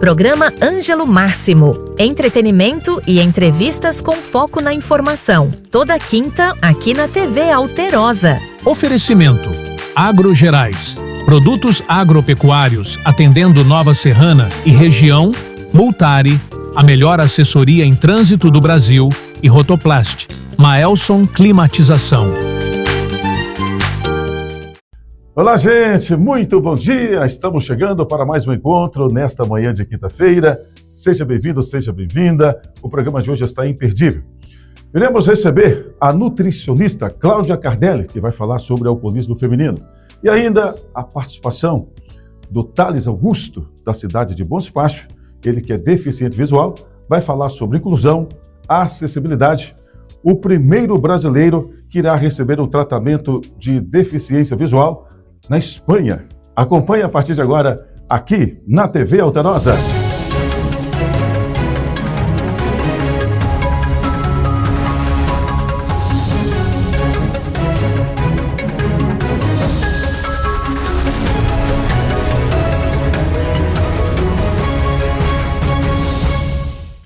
Programa Ângelo Máximo. Entretenimento e entrevistas com foco na informação. Toda quinta, aqui na TV Alterosa. Oferecimento: Agrogerais. Produtos agropecuários atendendo Nova Serrana e região. Multari, a melhor assessoria em trânsito do Brasil. E Rotoplast, Maelson Climatização. Olá, gente, muito bom dia. Estamos chegando para mais um encontro nesta manhã de quinta-feira. Seja bem-vindo, seja bem-vinda. O programa de hoje está imperdível. Iremos receber a nutricionista Cláudia Cardelli, que vai falar sobre alcoolismo feminino. E ainda a participação do Thales Augusto, da cidade de Bom Despacho. Ele que é deficiente visual, vai falar sobre inclusão, acessibilidade. O primeiro brasileiro que irá receber um tratamento de deficiência visual na Espanha. Acompanhe a partir de agora aqui na TV Alterosa.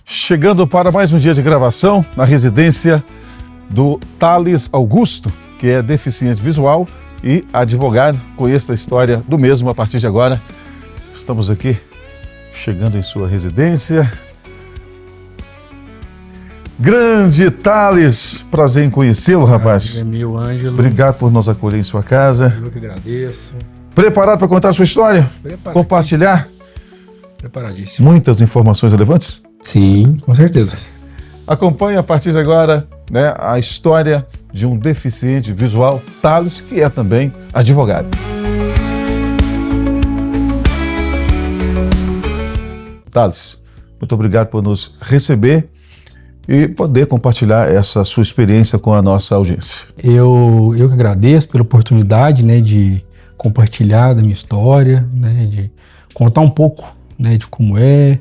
Chegando para mais um dia de gravação na residência do Thales Augusto, que é deficiente visual e advogado. Conheça a história do mesmo a partir de agora. Estamos aqui chegando em sua residência. Grande Thales, prazer em conhecê-lo, rapaz. É meu, Ângelo. Obrigado por nos acolher em sua casa. Eu que agradeço. Preparado para contar a sua história? Compartilhar? Preparadíssimo. Muitas informações relevantes? Sim, com certeza. Acompanhe a partir de agora, né, a história de um deficiente visual, Thales, que é também advogado. Thales, muito obrigado por nos receber e poder compartilhar essa sua experiência com a nossa audiência. Eu que agradeço pela oportunidade, né, de compartilhar da minha história, né, de contar um pouco, né, de como é,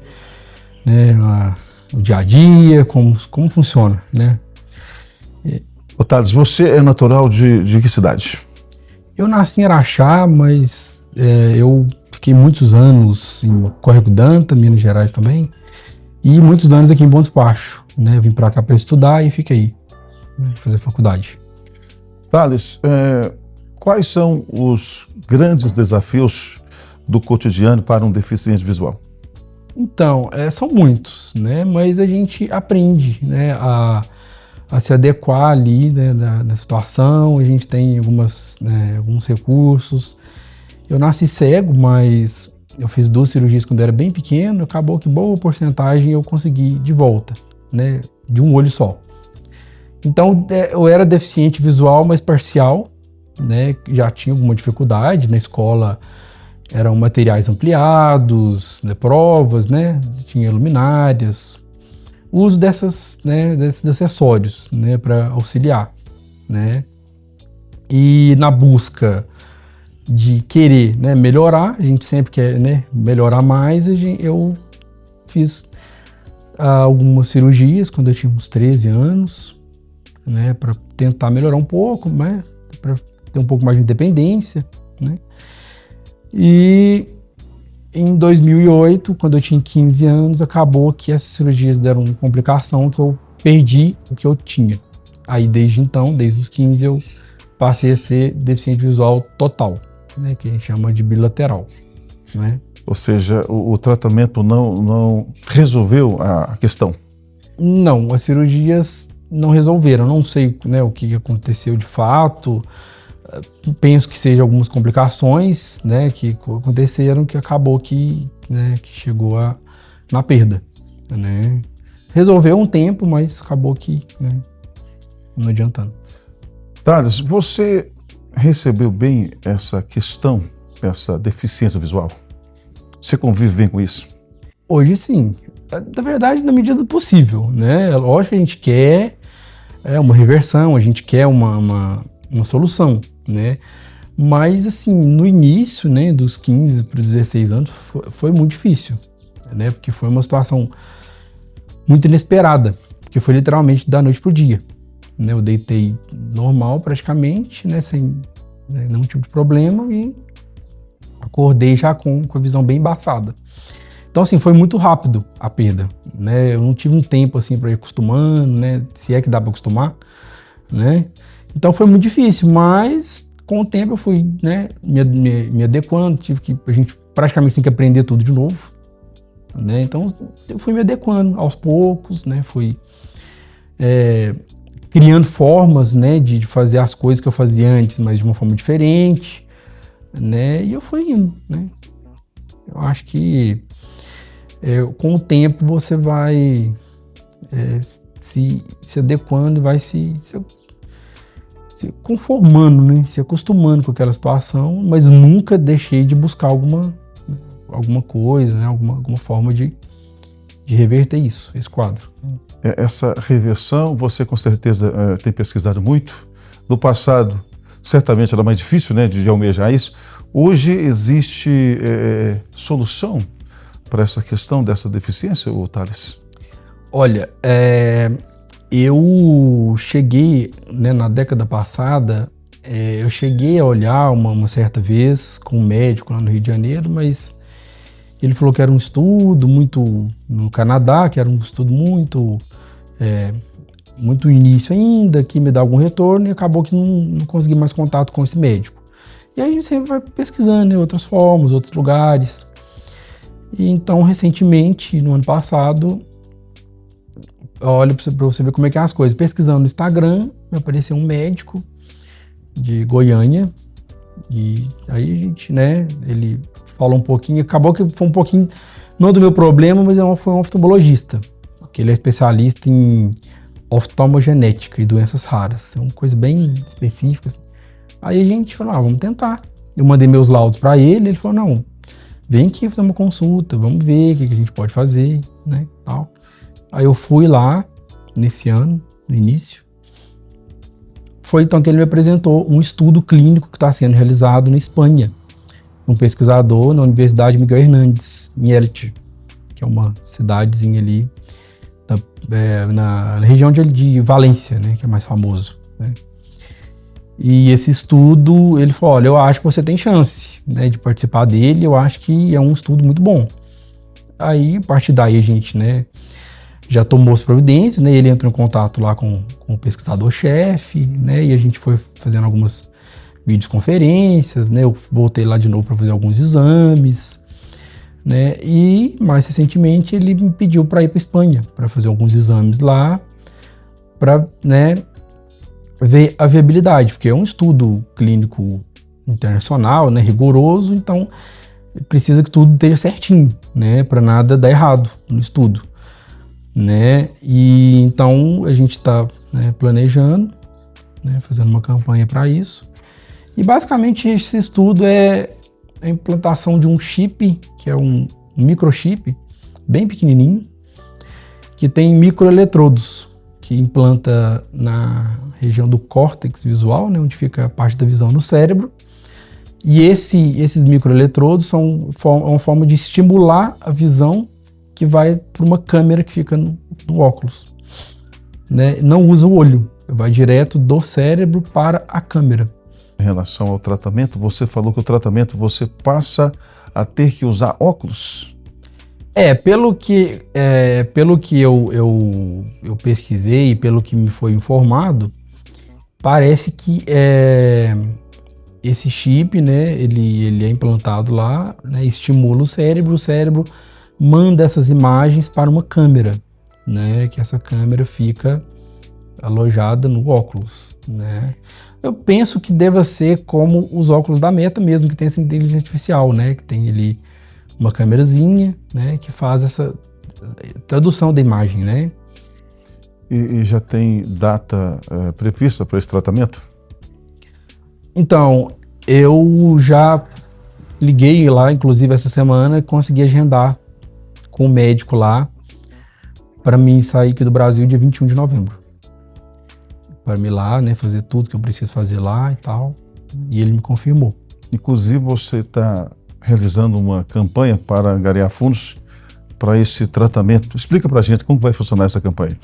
né, o dia a dia, como funciona, né? Ô Thales, você é natural de que cidade? Eu nasci em Araxá, mas eu fiquei muitos anos em Córrego d'Anta, Minas Gerais também, e muitos anos aqui em Bom Despacho, né? Vim para cá para estudar e fiquei, né, fazer faculdade. Thales, quais são os grandes desafios do cotidiano para um deficiente visual? Então, são muitos, né? Mas a gente aprende, né, a se adequar ali, né, na situação. A gente tem alguns recursos. Eu nasci cego, mas eu fiz 2 cirurgias quando eu era bem pequeno. Acabou que boa porcentagem eu consegui de volta, né, de um olho só. Então, eu era deficiente visual, mas parcial, né? Já tinha alguma dificuldade na escola. Eram materiais ampliados, né, provas, né, tinha luminárias, uso desses acessórios, né, para auxiliar, né, e na busca de querer, né, melhorar, a gente sempre quer, né, melhorar mais. Eu fiz algumas cirurgias quando eu tinha uns 13 anos, né, para tentar melhorar um pouco, né, para ter um pouco mais de independência, né. E em 2008, quando eu tinha 15 anos, acabou que essas cirurgias deram uma complicação que eu perdi o que eu tinha. Aí desde então, desde os 15, eu passei a ser deficiente visual total, né, que a gente chama de bilateral, né? Ou seja, o tratamento não resolveu a questão? Não, as cirurgias não resolveram. Não sei, né, o que aconteceu de fato. Penso que seja algumas complicações, né, que aconteceram, que acabou que chegou na perda, né. Resolveu um tempo, mas acabou que, né, não adiantando. Thales, você recebeu bem essa questão, essa deficiência visual? Você convive bem com isso? Hoje sim. Na verdade, na medida do possível, né. Lógico que a gente quer uma reversão, a gente quer uma solução, né? Mas assim, no início, né, dos 15 para os 16 anos, foi muito difícil, né? Porque foi uma situação muito inesperada, porque foi literalmente da noite pro dia, né? Eu deitei normal praticamente, né, sem nenhum tipo de problema, e acordei já com a visão bem embaçada. Então, assim, foi muito rápido a perda, né? Eu não tive um tempo, assim, para ir acostumando, né? Se é que dá para acostumar, né? Então, foi muito difícil, mas com o tempo eu fui, né, me adequando, a gente praticamente tem que aprender tudo de novo, né? Então, eu fui me adequando aos poucos, né? Fui criando formas, né, de fazer as coisas que eu fazia antes, mas de uma forma diferente, né? E eu fui indo, né? Eu acho que com o tempo você vai se adequando e vai se conformando, né? Se acostumando com aquela situação, mas nunca deixei de buscar alguma coisa, né? Alguma forma de reverter esse quadro. Essa reversão, você com certeza tem pesquisado muito. No passado, certamente era mais difícil, né, de almejar isso. Hoje existe solução para essa questão dessa deficiência, Thales? Olha, eu cheguei, né, na década passada, eu cheguei a olhar uma certa vez com um médico lá no Rio de Janeiro, mas ele falou que era um estudo muito no Canadá, que era um estudo muito início ainda, que me dá algum retorno, e acabou que não consegui mais contato com esse médico. E aí a gente sempre vai pesquisando em outras formas, outros lugares. E então, recentemente, no ano passado, olha para você ver como é que é as coisas. Pesquisando no Instagram, me apareceu um médico de Goiânia, e aí a gente, né, ele falou um pouquinho, acabou que foi um pouquinho, não do meu problema, mas foi um oftalmologista, que ele é especialista em oftalmogenética e doenças raras, é uma coisa bem específica, assim. Aí a gente falou, vamos tentar. Eu mandei meus laudos para ele falou, não, vem aqui fazer uma consulta, vamos ver o que a gente pode fazer, né, tal. Aí eu fui lá, nesse ano, no início, foi então que ele me apresentou um estudo clínico que está sendo realizado na Espanha, um pesquisador na Universidade Miguel Hernández, em Elche, que é uma cidadezinha ali na região de Valência, né, que é mais famoso, né. E esse estudo, ele falou, olha, eu acho que você tem chance, né, de participar dele, eu acho que é um estudo muito bom. Aí, a partir daí, a gente, né, já tomou as providências, né, ele entrou em contato lá com o pesquisador-chefe, né, e a gente foi fazendo algumas videoconferências, né, eu voltei lá de novo para fazer alguns exames, né, e mais recentemente ele me pediu para ir para Espanha, para fazer alguns exames lá, para, né, ver a viabilidade, porque é um estudo clínico internacional, né, rigoroso, então precisa que tudo esteja certinho, né, para nada dar errado no estudo, né, e então a gente está, né, planejando, né, fazendo uma campanha para isso, e basicamente esse estudo é a implantação de um chip, que é um microchip bem pequenininho, que tem microeletrodos, que implanta na região do córtex visual, né, onde fica a parte da visão no cérebro. E esses microeletrodos são uma forma de estimular a visão que vai para uma câmera que fica no óculos, né? Não usa o olho, vai direto do cérebro para a câmera. Em relação ao tratamento, você falou que o tratamento você passa a ter que usar óculos? Pelo que eu pesquisei, pelo que me foi informado, parece que esse chip, né, ele é implantado lá, né, estimula o cérebro manda essas imagens para uma câmera, né, que essa câmera fica alojada no óculos, né. Eu penso que deva ser como os óculos da Meta mesmo, que tem essa inteligência artificial, né, que tem ali uma câmerazinha, né, que faz essa tradução da imagem, né. E já tem data prevista para esse tratamento? Então, eu já liguei lá, inclusive essa semana, e consegui agendar com o médico lá para mim sair aqui do Brasil dia 21 de novembro. Para me ir lá, né, fazer tudo que eu preciso fazer lá e tal. E ele me confirmou. Inclusive, você está realizando uma campanha para angariar fundos para esse tratamento. Explica para a gente como vai funcionar essa campanha.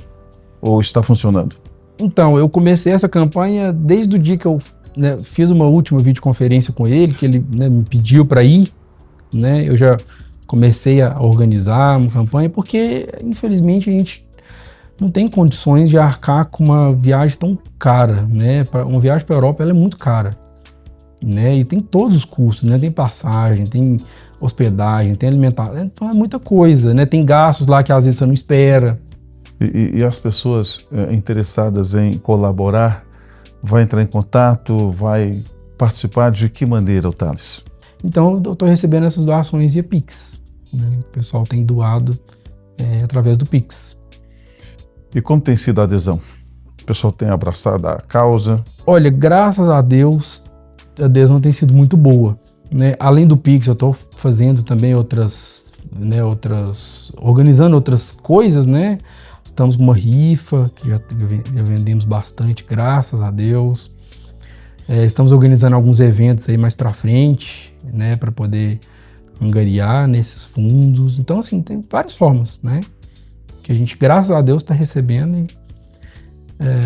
Ou está funcionando? Então, eu comecei essa campanha desde o dia que eu, né, fiz uma última videoconferência com ele, que ele, né, me pediu para ir, né, eu já comecei a organizar uma campanha porque, infelizmente, a gente não tem condições de arcar com uma viagem tão cara, né? Uma viagem para a Europa, ela é muito cara, né? E tem todos os custos, né? Tem passagem, tem hospedagem, tem alimentação, então é muita coisa, né? Tem gastos lá que às vezes você não espera. E as pessoas interessadas em colaborar, vai entrar em contato, vai participar de que maneira, Thales? Então eu estou recebendo essas doações via Pix, né? O pessoal tem doado através do Pix. E como tem sido a adesão? O pessoal tem abraçado a causa? Olha, graças a Deus, a adesão tem sido muito boa, né? Além do Pix, eu estou fazendo também organizando outras coisas, né? Estamos com uma rifa, que já vendemos bastante, graças a Deus. Estamos organizando alguns eventos aí mais para frente, né? Para poder angariar nesses fundos. Então, assim, tem várias formas, né? Que a gente, graças a Deus, está recebendo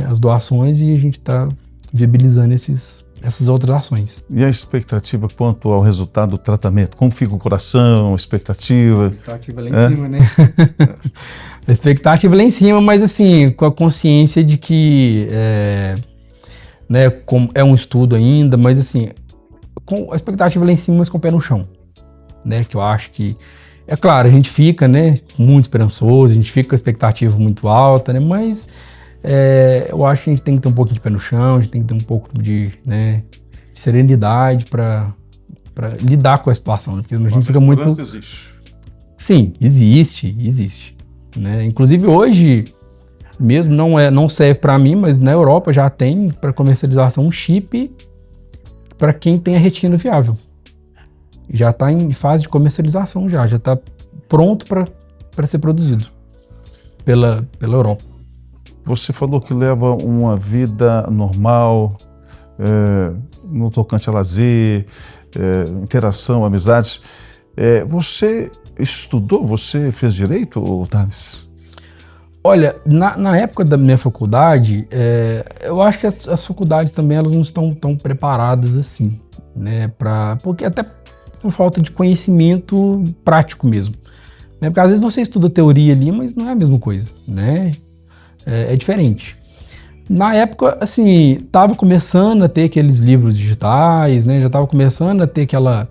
as doações e a gente está viabilizando essas outras ações. E a expectativa quanto ao resultado do tratamento? Como fica o coração, expectativa? A expectativa lá em cima, né? A expectativa lá em cima, mas assim, com a consciência de que né, como é um estudo ainda, mas assim, com a expectativa lá em cima, mas com o pé no chão, né? Que eu acho que, é claro, a gente fica, né, muito esperançoso, a gente fica com a expectativa muito alta, né? Mas eu acho que a gente tem que ter um pouquinho de pé no chão, a gente tem que ter um pouco de serenidade para lidar com a situação, né? Porque a gente fica muito... Existe. Sim, existe, né? Inclusive hoje mesmo não serve para mim, mas na Europa já tem para comercialização um chip para quem tem a retina viável. Já está em fase de comercialização, já está pronto para ser produzido pela Europa. Você falou que leva uma vida normal, no tocante a lazer, interação, amizades. Você estudou? Você fez direito, Thales? Olha, na época da minha faculdade, eu acho que as faculdades também elas não estão tão preparadas assim, né? Porque até por falta de conhecimento prático mesmo. Né? Porque às vezes você estuda teoria ali, mas não é a mesma coisa, né? É diferente. Na época, assim, estava começando a ter aqueles livros digitais, né? Já estava começando a ter aquela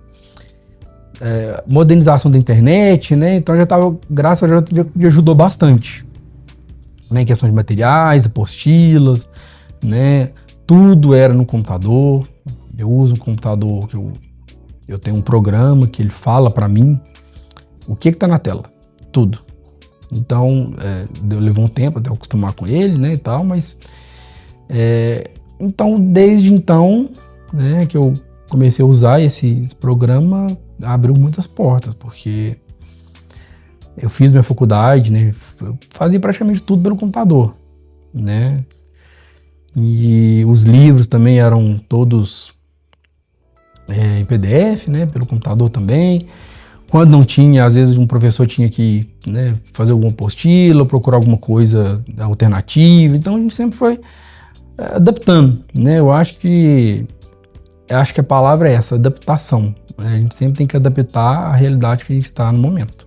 modernização da internet, né? Então já estava, graças a Deus, já ajudou bastante. Né, em questão de materiais, apostilas, né, tudo era no computador. Eu uso um computador que eu tenho um programa que ele fala para mim o que está na tela, tudo. Então, levou um tempo até eu acostumar com ele, né, e tal, mas então, desde então, né, que eu comecei a usar esse programa, abriu muitas portas, porque eu fiz minha faculdade, né? Eu fazia praticamente tudo pelo computador, né? E os livros também eram todos em PDF, né? Pelo computador também. Quando não tinha, às vezes um professor tinha que, né, fazer alguma apostila, procurar alguma coisa alternativa. Então a gente sempre foi adaptando, né? Eu acho que a palavra é essa, adaptação. A gente sempre tem que adaptar à realidade que a gente está no momento.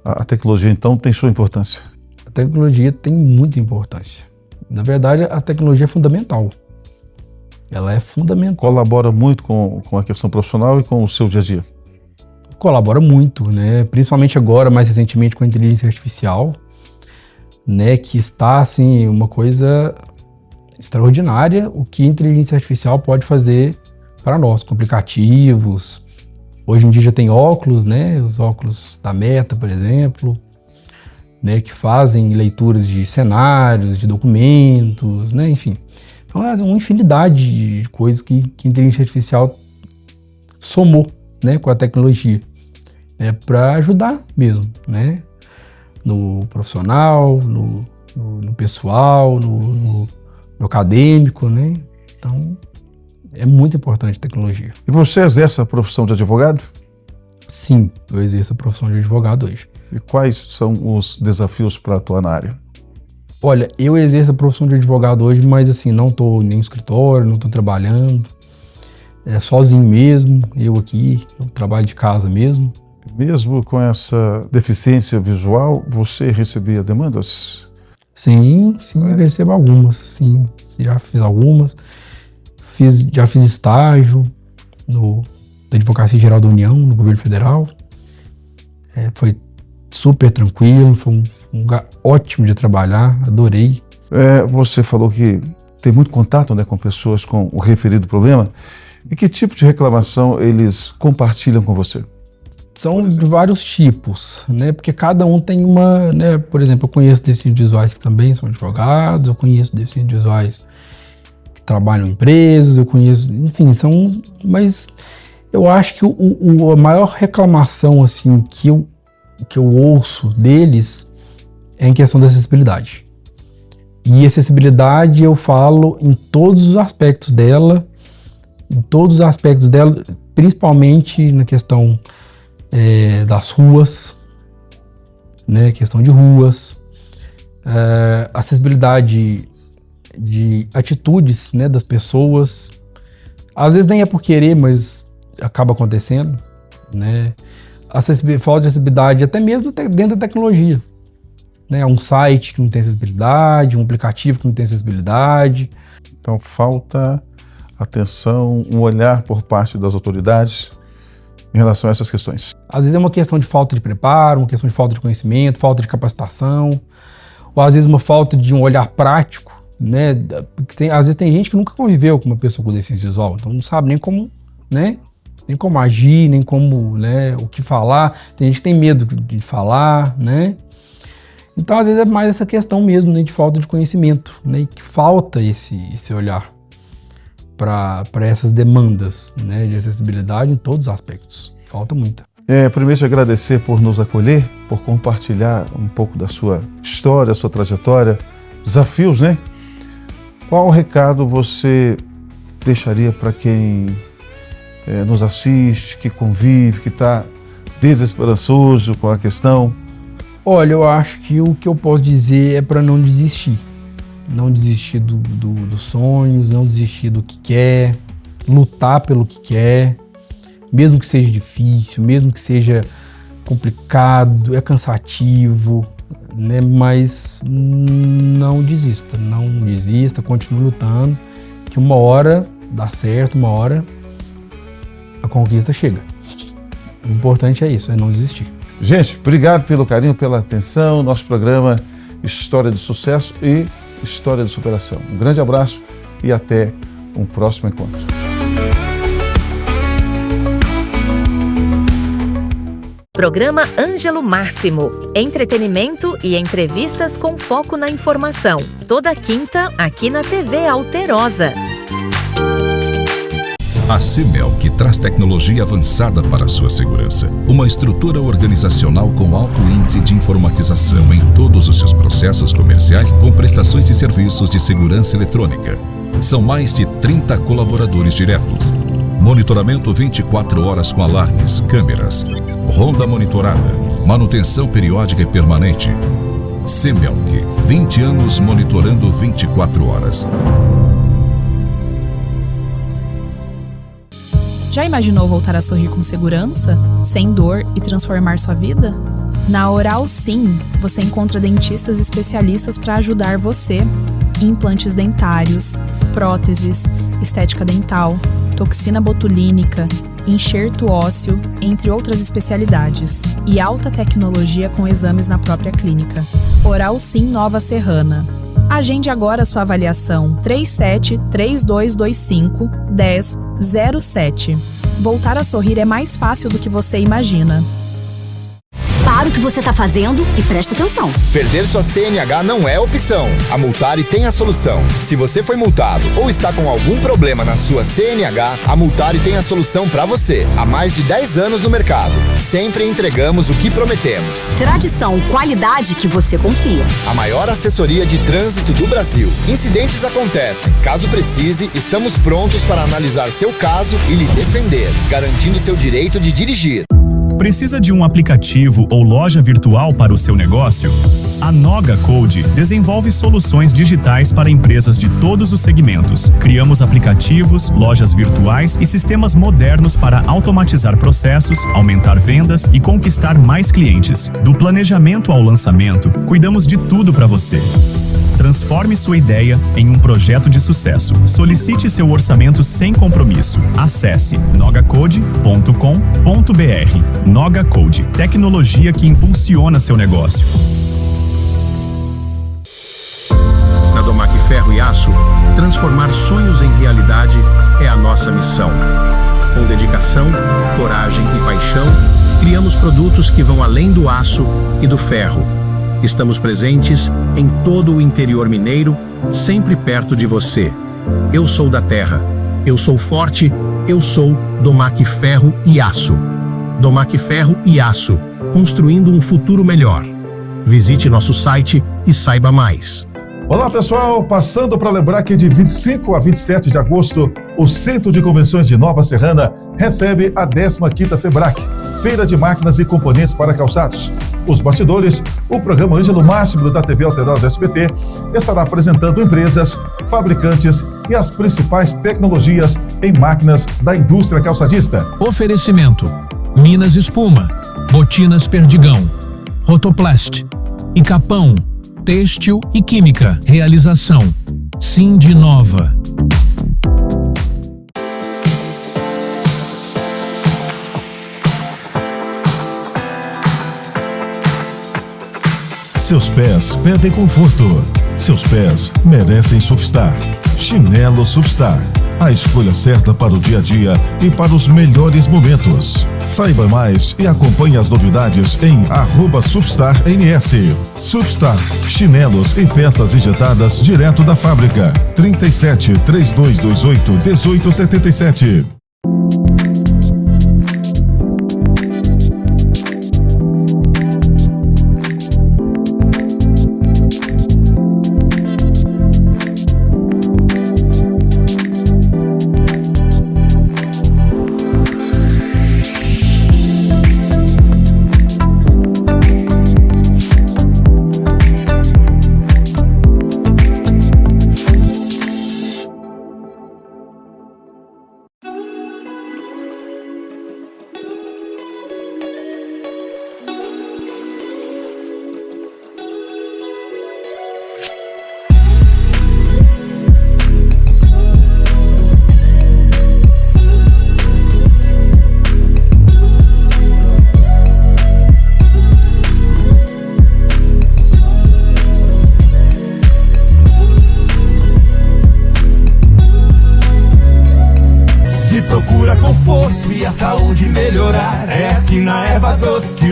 A tecnologia, então, tem sua importância? A tecnologia tem muita importância. Na verdade, a tecnologia é fundamental. Ela é fundamental. Colabora muito com a questão profissional e com o seu dia a dia? Colabora muito, né? Principalmente agora, mais recentemente, com a inteligência artificial, né? Que está, assim, uma coisa extraordinária, o que a inteligência artificial pode fazer para nós, com aplicativos. Hoje em dia já tem óculos, né? Os óculos da Meta, por exemplo, né? Que fazem leituras de cenários, de documentos, né? Enfim, então é uma infinidade de coisas que a inteligência artificial somou, né? Com a tecnologia, né? Para ajudar mesmo, né? No profissional, no pessoal, no acadêmico, né? Então, é muito importante a tecnologia. E você exerce a profissão de advogado? Sim, eu exerço a profissão de advogado hoje. E quais são os desafios para atuar na área? Olha, eu exerço a profissão de advogado hoje, mas assim, não estou em nenhum escritório, não estou trabalhando, sozinho mesmo, eu aqui, eu trabalho de casa mesmo. Mesmo com essa deficiência visual, você recebia demandas? Sim, eu recebo algumas, sim. Já fiz algumas. Já fiz estágio da Advocacia Geral da União, no governo federal. Foi super tranquilo, foi um lugar ótimo de trabalhar, adorei. Você falou que tem muito contato, né, com pessoas com o referido problema. E que tipo de reclamação eles compartilham com você? São de vários tipos, né? Porque cada um tem uma, né? Por exemplo, eu conheço deficientes visuais que também são advogados, eu conheço deficientes visuais que trabalham em empresas, eu conheço, enfim, mas eu acho que a maior reclamação, assim, que eu ouço deles é em questão da acessibilidade. E acessibilidade eu falo em todos os aspectos dela, principalmente na questão das ruas, né, questão de ruas, acessibilidade de atitudes, né, das pessoas, às vezes nem é por querer, mas acaba acontecendo, né, falta de acessibilidade até mesmo dentro da tecnologia, né, um site que não tem acessibilidade, um aplicativo que não tem acessibilidade. Então falta atenção, um olhar por parte das autoridades em relação a essas questões. Às vezes é uma questão de falta de preparo, uma questão de falta de conhecimento, falta de capacitação, ou às vezes uma falta de um olhar prático, né? Às vezes tem gente que nunca conviveu com uma pessoa com deficiência visual, então não sabe nem como, né? Nem como agir, nem como, né? O que falar. Tem gente que tem medo de falar, né? Então às vezes é mais essa questão mesmo, né? De falta de conhecimento, né? E que falta esse olhar para essas demandas, né, de acessibilidade em todos os aspectos. Falta muita. Primeiro, te agradecer por nos acolher, por compartilhar um pouco da sua história, sua trajetória, desafios, né? Qual recado você deixaria para quem nos assiste, que convive, que está desesperançoso com a questão? Olha, eu acho que o que eu posso dizer é para não desistir. Não desistir dos sonhos, não desistir do que quer, lutar pelo que quer, mesmo que seja difícil, mesmo que seja complicado, é cansativo, né? Mas não desista, continue lutando, que uma hora dá certo, uma hora a conquista chega. O importante é isso, é não desistir. Gente, obrigado pelo carinho, pela atenção, nosso programa História de Sucesso e História de Superação. Um grande abraço e até um próximo encontro. Programa Ângelo Máximo. Entretenimento e entrevistas com foco na informação. Toda quinta, aqui na TV Alterosa. A Semelc traz tecnologia avançada para a sua segurança. Uma estrutura organizacional com alto índice de informatização em todos os seus processos comerciais com prestações de serviços de segurança eletrônica. São mais de 30 colaboradores diretos. Monitoramento 24 horas com alarmes, câmeras, ronda monitorada, manutenção periódica e permanente. Semelc, 20 anos monitorando 24 horas. Já imaginou voltar a sorrir com segurança, sem dor e transformar sua vida? Na Oral Sim, você encontra dentistas especialistas para ajudar você. Implantes dentários, próteses, estética dental, toxina botulínica, enxerto ósseo, entre outras especialidades. E alta tecnologia com exames na própria clínica. Oral Sim Nova Serrana. Agende agora sua avaliação 37-3225-1007. Voltar a sorrir é mais fácil do que você imagina. Para o que você está fazendo e preste atenção. Perder sua CNH não é opção. A Multari tem a solução. Se você foi multado ou está com algum problema na sua CNH, a Multari tem a solução para você. Há mais de 10 anos no mercado. Sempre entregamos o que prometemos. Tradição, qualidade que você confia. A maior assessoria de trânsito do Brasil. Incidentes acontecem. Caso precise, estamos prontos para analisar seu caso e lhe defender, garantindo seu direito de dirigir. Precisa de um aplicativo ou loja virtual para o seu negócio? A Noga Code desenvolve soluções digitais para empresas de todos os segmentos. Criamos aplicativos, lojas virtuais e sistemas modernos para automatizar processos, aumentar vendas e conquistar mais clientes. Do planejamento ao lançamento, cuidamos de tudo para você. Transforme sua ideia em um projeto de sucesso. Solicite seu orçamento sem compromisso. Acesse nogacode.com.br. Noga Code, tecnologia que impulsiona seu negócio. Na Domac Ferro e Aço, transformar sonhos em realidade é a nossa missão. Com dedicação, coragem e paixão, criamos produtos que vão além do aço e do ferro. Estamos presentes em todo o interior mineiro, sempre perto de você. Eu sou da terra, eu sou forte, eu sou Domac Ferro e Aço. Domac Ferro e Aço, construindo um futuro melhor. Visite nosso site e saiba mais. Olá pessoal, passando para lembrar que de 25 a 27 de agosto, o Centro de Convenções de Nova Serrana recebe a 15ª FEBRAC, Feira de Máquinas e Componentes para Calçados. Os bastidores, o programa Ângelo Máximo da TV Alterosa SBT estará apresentando empresas, fabricantes e as principais tecnologias em máquinas da indústria calçadista. Oferecimento: Minas Espuma, Botinas Perdigão, Rotoplast e Capão, Têxtil e Química. Realização: Sindinova. Seus pés pedem conforto. Seus pés merecem Sofstar. Chinelo Sofstar. A escolha certa para o dia a dia e para os melhores momentos. Saiba mais e acompanhe as novidades em @SofstarNS. Sofstar, chinelos e peças injetadas direto da fábrica. 37 3228 1877.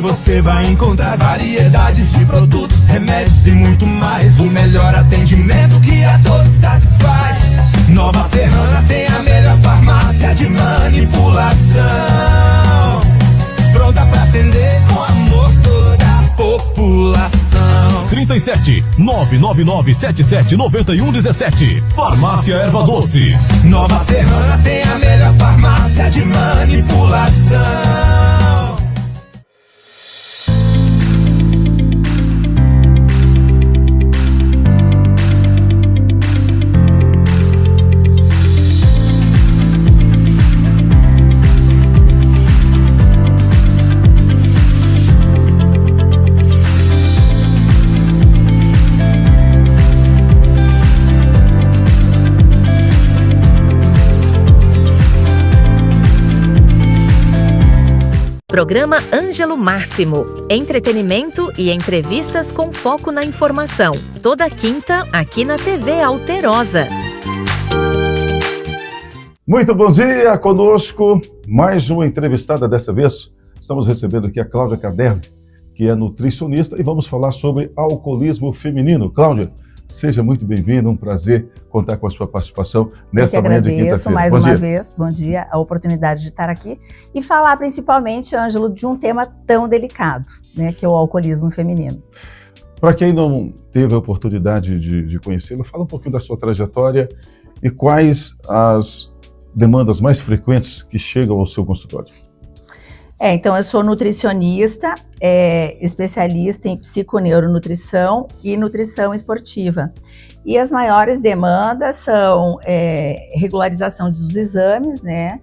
Você vai encontrar variedades de produtos, remédios e muito mais. O melhor atendimento que a todos satisfaz. Nova Serrana tem a melhor farmácia de manipulação, pronta pra atender com amor toda a população. 37 999 77 9117. Farmácia Erva Doce. Nova Serrana tem a melhor farmácia de manipulação. Programa Ângelo Máximo. Entretenimento e entrevistas com foco na informação. Toda quinta, aqui na TV Alterosa. Muito bom dia, conosco mais uma entrevistada dessa vez. Estamos recebendo aqui a Cláudia Caderno, que é nutricionista, e vamos falar sobre alcoolismo feminino. Cláudia, seja muito bem-vinda, um prazer contar com a sua participação nessa manhã de quinta-feira. Eu mais uma vez, bom dia, a oportunidade de estar aqui e falar principalmente, Ângelo, de um tema tão delicado, né, que é o alcoolismo feminino. Para quem não teve a oportunidade de conhecê-lo, fala um pouquinho da sua trajetória e quais as demandas mais frequentes que chegam ao seu consultório. Então eu sou nutricionista, especialista em psiconeuronutrição e nutrição esportiva. E as maiores demandas são regularização dos exames, né?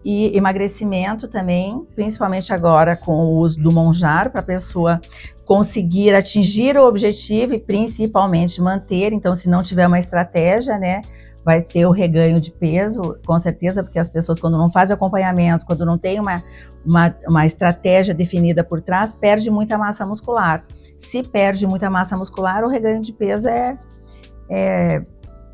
E emagrecimento também, principalmente agora com o uso do Monjaro, para a pessoa conseguir atingir o objetivo e principalmente manter. Então, se não tiver uma estratégia, né, vai ter o reganho de peso, com certeza, porque as pessoas, quando não fazem acompanhamento, quando não tem uma estratégia definida por trás, perde muita massa muscular. Se perde muita massa muscular, o reganho de peso é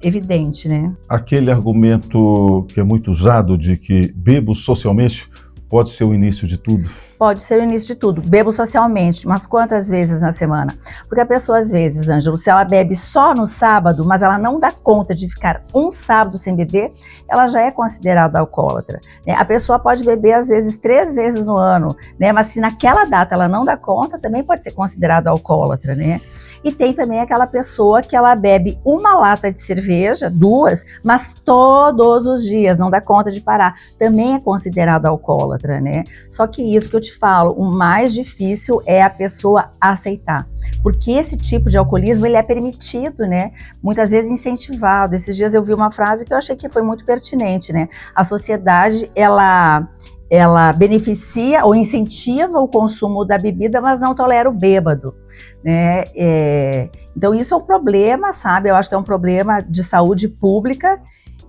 evidente, né? Aquele argumento que é muito usado de que bebo socialmente pode ser o início de tudo? Pode ser o início de tudo. Bebo socialmente, mas quantas vezes na semana? Porque a pessoa, às vezes, Ângelo, se ela bebe só no sábado, mas ela não dá conta de ficar um sábado sem beber, ela já é considerada alcoólatra, né? A pessoa pode beber, às vezes, 3 vezes no ano, né? Mas se naquela data ela não dá conta, também pode ser considerada alcoólatra, né? E tem também aquela pessoa que ela bebe uma lata de cerveja, 2, mas todos os dias, não dá conta de parar. Também é considerada alcoólatra, né? Só que isso que eu te falo, o mais difícil é a pessoa aceitar. Porque esse tipo de alcoolismo, ele é permitido, né? Muitas vezes incentivado. Esses dias eu vi uma frase que eu achei que foi muito pertinente, né? A sociedade, ela beneficia ou incentiva o consumo da bebida, mas não tolera o bêbado, né? Então isso é um problema, sabe? Eu acho que é um problema de saúde pública.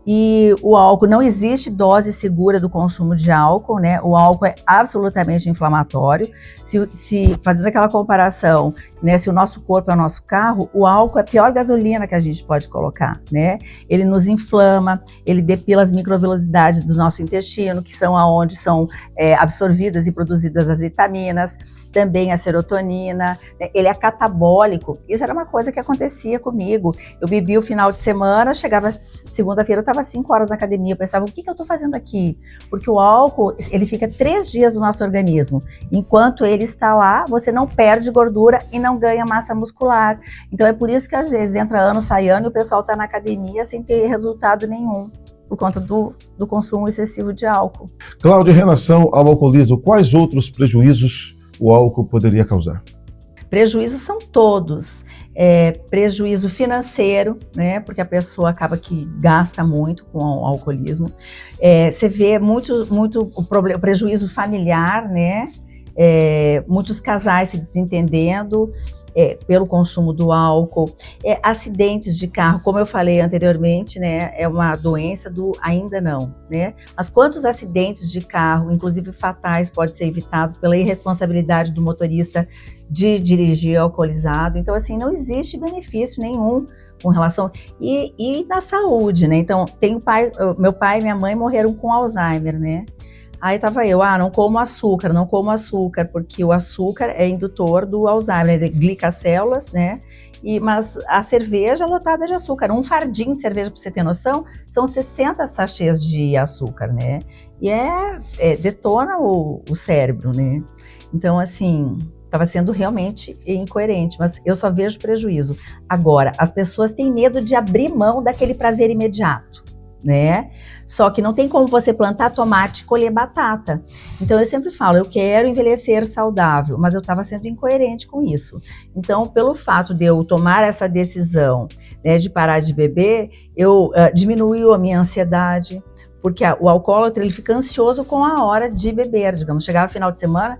E o álcool, não existe dose segura do consumo de álcool, né? O álcool é absolutamente inflamatório. Se fazendo aquela comparação, né? Se o nosso corpo é o nosso carro, o álcool é a pior gasolina que a gente pode colocar, né? Ele nos inflama, ele depila as microvelocidades do nosso intestino, que são aonde são absorvidas e produzidas as vitaminas, também a serotonina, né? Ele é catabólico. Isso era uma coisa que acontecia comigo. Eu bebia o final de semana, chegava segunda-feira, eu estava 5 horas na academia, eu pensava, o que eu estou fazendo aqui? Porque o álcool, ele fica 3 dias no nosso organismo. Enquanto ele está lá, você não perde gordura e não ganha massa muscular. Então é por isso que às vezes entra ano, sai ano e o pessoal está na academia sem ter resultado nenhum, por conta do consumo excessivo de álcool. Cláudia, em relação ao alcoolismo, quais outros prejuízos o álcool poderia causar? Prejuízos são todos. Prejuízo financeiro, né? Porque a pessoa acaba que gasta muito com o alcoolismo. Você vê muito o prejuízo familiar, né? Muitos casais se desentendendo pelo consumo do álcool, acidentes de carro, como eu falei anteriormente, né, é uma doença do ainda não, né? Mas quantos acidentes de carro, inclusive fatais, podem ser evitados pela irresponsabilidade do motorista de dirigir alcoolizado? Então, assim, não existe benefício nenhum com relação... E na saúde, né? Então, meu pai e minha mãe morreram com Alzheimer, né? Aí tava eu, não como açúcar, porque o açúcar é indutor do Alzheimer, ele glica as células, né? Mas a cerveja é lotada de açúcar, um fardinho de cerveja, pra você ter noção, são 60 sachês de açúcar, né? E detona o cérebro, né? Então, assim, estava sendo realmente incoerente, mas eu só vejo prejuízo. Agora, as pessoas têm medo de abrir mão daquele prazer imediato, né? Só que não tem como você plantar tomate e colher batata. Então eu sempre falo, eu quero envelhecer saudável, mas eu estava sendo incoerente com isso. Então, pelo fato de eu tomar essa decisão, né, de parar de beber, eu diminuiu a minha ansiedade, porque o alcoólatra, ele fica ansioso com a hora de beber, digamos. Chegava final de semana,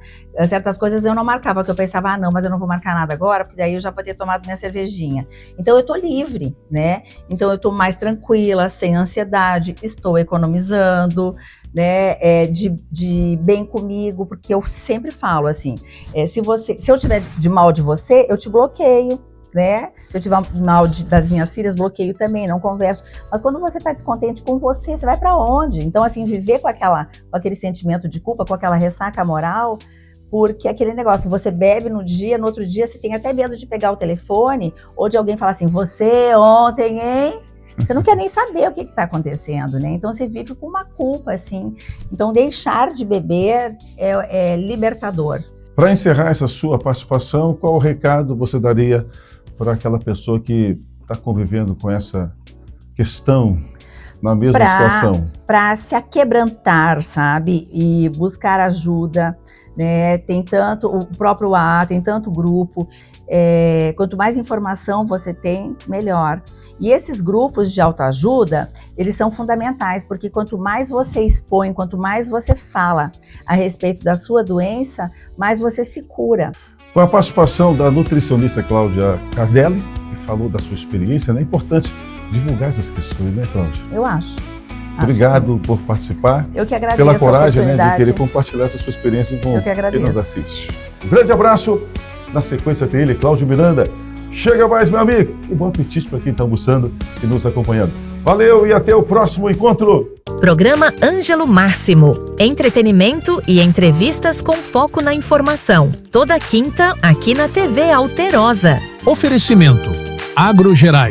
certas coisas eu não marcava, porque eu pensava, não, mas eu não vou marcar nada agora, porque daí eu já vou ter tomado minha cervejinha. Então eu tô livre, né? Então eu tô mais tranquila, sem ansiedade, estou economizando, né? De bem comigo, porque eu sempre falo assim, se eu tiver de mal de você, eu te bloqueio, né? Se eu tiver mal das minhas filhas, bloqueio também, não converso. Mas quando você está descontente com você vai para onde? Então, assim, viver com aquele sentimento de culpa, com aquela ressaca moral, porque aquele negócio, você bebe no outro dia você tem até medo de pegar o telefone ou de alguém falar assim, você ontem, hein? Você não quer nem saber o que está acontecendo, né? Então, você vive com uma culpa, assim. Então, deixar de beber é libertador. Para encerrar essa sua participação, qual o recado você daria para aquela pessoa que está convivendo com essa questão? na mesma situação. Para se aquebrantar, sabe? E buscar ajuda, né? Tem tanto o próprio A, tem tanto grupo. Quanto mais informação você tem, melhor. E esses grupos de autoajuda, eles são fundamentais, porque quanto mais você expõe, quanto mais você fala a respeito da sua doença, mais você se cura. Com a participação da nutricionista Cláudia Cardelli, que falou da sua experiência, né? É importante divulgar essas questões, né, Cláudia? Eu acho. Obrigado por participar. Eu que agradeço. Pela coragem, né, de querer compartilhar essa sua experiência com quem nos assiste. Um grande abraço. Na sequência tem ele, Cláudio Miranda. Chega mais, meu amigo. E bom apetite para quem está almoçando e nos acompanhando. Valeu e até o próximo encontro. Programa Ângelo Máximo. Entretenimento e entrevistas com foco na informação. Toda quinta, aqui na TV Alterosa. Oferecimento. Agrogerais.